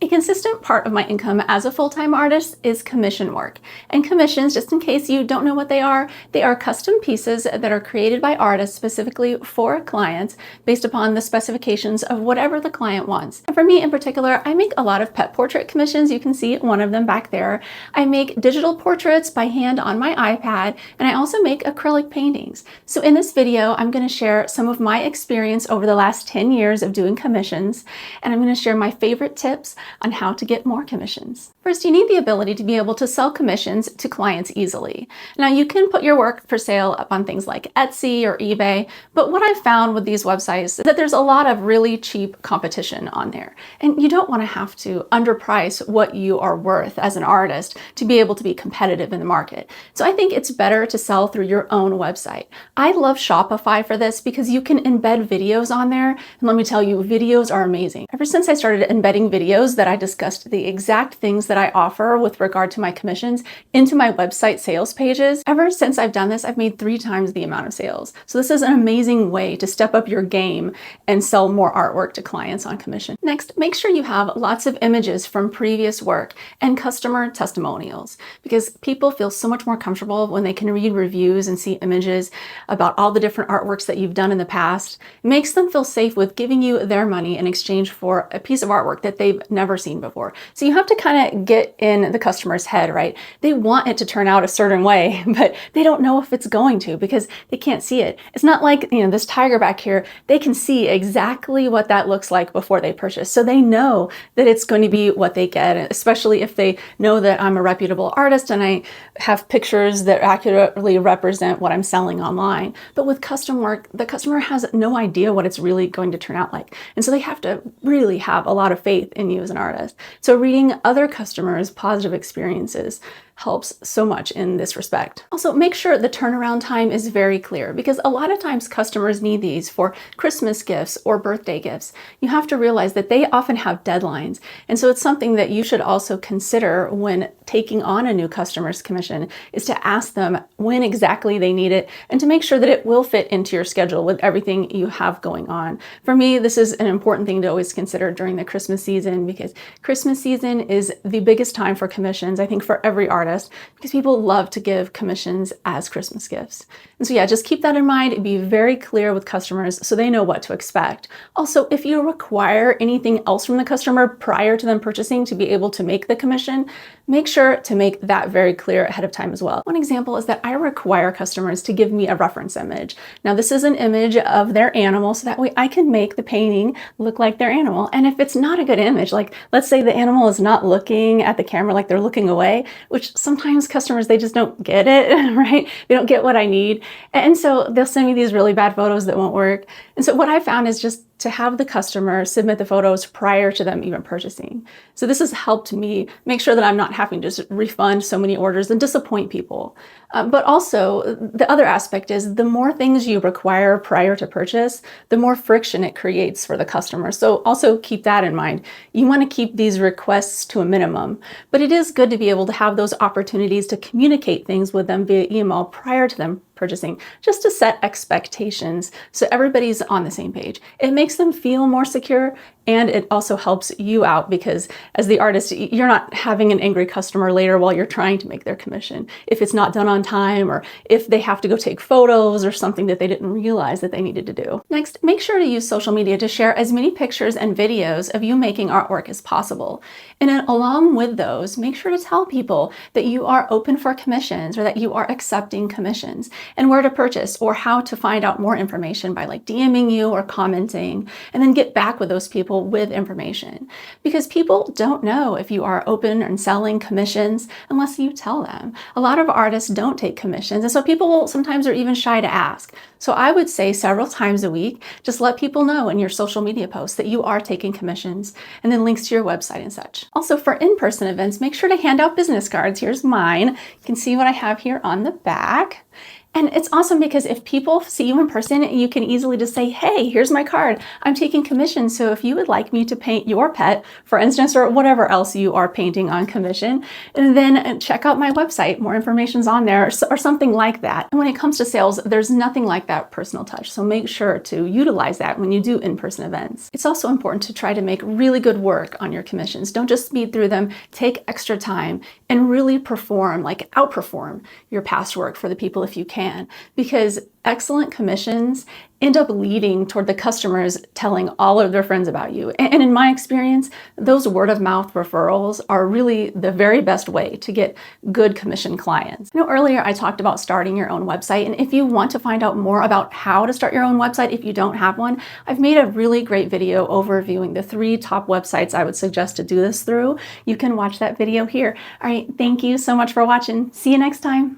A consistent part of my income as a full-time artist is commission work. And commissions, just in case you don't know what they are custom pieces that are created by artists specifically for clients based upon the specifications of whatever the client wants. And for me in particular, I make a lot of pet portrait commissions. You can see one of them back there. I make digital portraits by hand on my iPad, and I also make acrylic paintings. So in this video, I'm going to share some of my experience over the last 10 years of doing commissions, and I'm going to share my favorite tips on how to get more commissions. First, you need the ability to be able to sell commissions to clients easily. Now, you can put your work for sale up on things like Etsy or eBay, but what I've found with these websites is that there's a lot of really cheap competition on there, and you don't want to have to underprice what you are worth as an artist to be able to be competitive in the market. So I think it's better to sell through your own website. I love Shopify for this because you can embed videos on there, and let me tell you, videos are amazing. Ever since I started embedding videos that I discussed the exact things that I offer with regard to my commissions into my website sales pages, ever since I've done this, I've made 3 times the amount of sales. So this is an amazing way to step up your game and sell more artwork to clients on commission. Next, make sure you have lots of images from previous work and customer testimonials, because people feel so much more comfortable when they can read reviews and see images about all the different artworks that you've done in the past. It makes them feel safe with giving you their money in exchange for a piece of artwork that they've never seen before. So you have to kind of get in the customer's head, right? They want it to turn out a certain way, but they don't know if it's going to because they can't see it. It's not like, this tiger back here, they can see exactly what that looks like before they purchase. So they know that it's going to be what they get, especially if they know that I'm a reputable artist and I have pictures that accurately represent what I'm selling online. But with custom work, the customer has no idea what it's really going to turn out like. And so they have to really have a lot of faith in you as an artist. So reading other customers' positive experiences helps so much in this respect. Also, make sure the turnaround time is very clear, because a lot of times customers need these for Christmas gifts or birthday gifts. You have to realize that they often have deadlines. And so it's something that you should also consider when taking on a new customer's commission, is to ask them when exactly they need it and to make sure that it will fit into your schedule with everything you have going on. For me, this is an important thing to always consider during the Christmas season, because Christmas season is the biggest time for commissions, I think, for every artist, because people love to give commissions as Christmas gifts. And so yeah, just keep that in mind and be very clear with customers so they know what to expect. Also, if you require anything else from the customer prior to them purchasing to be able to make the commission, make sure to make that very clear ahead of time as well. One example is that I require customers to give me a reference image. Now, this is an image of their animal, so that way I can make the painting look like their animal. And if it's not a good image, like let's say the animal is not looking at the camera, like they're looking away, which sometimes customers, they just don't get it, right? They don't get what I need. And so they'll send me these really bad photos that won't work. And so what I found is just to have the customer submit the photos prior to them even purchasing. So this has helped me make sure that I'm not having to just refund so many orders and disappoint people. But also, the other aspect is the more things you require prior to purchase, the more friction it creates for the customer. So also keep that in mind. You want to keep these requests to a minimum, but it is good to be able to have those opportunities to communicate things with them via email prior to them purchasing, just to set expectations so everybody's on the same page. It makes them feel more secure, and it also helps you out because as the artist, you're not having an angry customer later while you're trying to make their commission if it's not done on time, or if they have to go take photos or something that they didn't realize that they needed to do. Next, make sure to use social media to share as many pictures and videos of you making artwork as possible. And then along with those, make sure to tell people that you are open for commissions or that you are accepting commissions, and where to purchase or how to find out more information by like DMing you or commenting, and then get back with those people with information, because people don't know if you are open and selling commissions unless you tell them. A lot of artists don't take commissions, and so people sometimes are even shy to ask. So I would say several times a week, just let people know in your social media posts that you are taking commissions, and then links to your website and such. Also, for in-person events, make sure to hand out business cards. Here's mine. You can see what I have here on the back. And it's awesome because if people see you in person, you can easily just say, hey, here's my card. I'm taking commission. So if you would like me to paint your pet, for instance, or whatever else you are painting on commission, then check out my website. More information's on there or something like that. And when it comes to sales, there's nothing like that personal touch. So make sure to utilize that when you do in-person events. It's also important to try to make really good work on your commissions. Don't just speed through them. Take extra time and really perform, like outperform your past work for the people if you can, because excellent commissions end up leading toward the customers telling all of their friends about you. And in my experience, those word of mouth referrals are really the very best way to get good commission clients. You know, earlier I talked about starting your own website, and if you want to find out more about how to start your own website if you don't have one, I've made a really great video overviewing the 3 top websites I would suggest to do this through. You can watch that video here. All right, thank you so much for watching. See you next time.